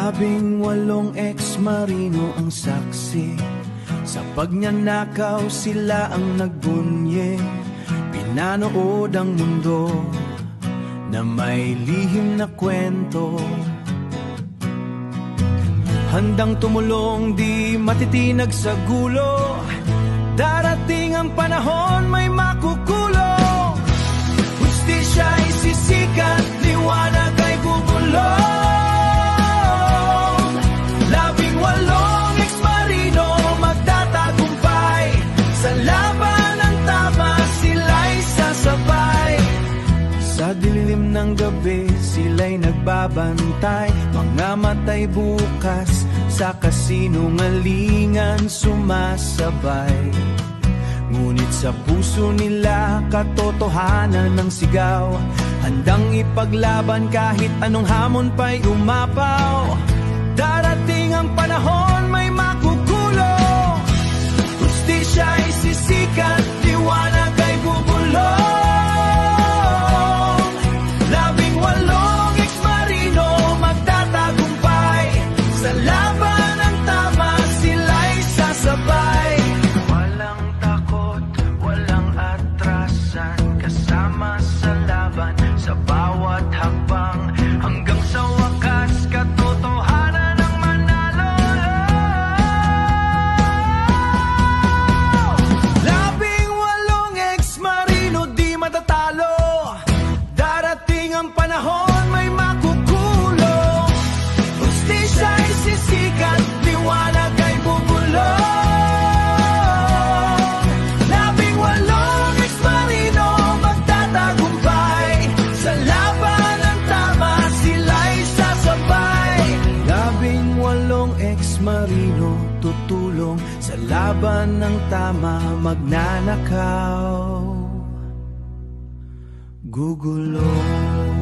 18 ex-marino ang saksi, sa pagnanakaw sila ang nagbunye. Pinanood ang mundo na may lihim na kwento, handang tumulong di matitinag sa gulo. Darating ang panahon may makukulong, hustisya ay sisikat, liwanag ay bubulong. 18 ex-marino magtatagumpay, sa laban ng tama sila'y sasabay. Sa dilim ng gabi sila'y nagbabantay, mga matay bukas sa kasinungalingan sumasabay. Ngunit sa puso nila katotohanan ng sigaw, handang ipaglaban kahit anong hamon pa'y umapaw. Darating ang panahon may makukulong, hustisya ay sisikat, liwanag ay bubulong. 18 ex-marino magtatagumpay, sa laban ng tama sila'y sasabay. Walang takot, walang atrasan, kasama sa laban, sa bawat hakbang, hanggang sa wakas katotohanan ang manalo. 18 ex-marino di matatalo, darating ang panahon may makukulong, hustisya ay sisikat, liwanag ay bubulong. 18 ex-marino magtatagumpay, sa laban ng tama sila'y sasabay. 18 ex-marino tutulong, sa laban ng tama magnanakaw, gugulong.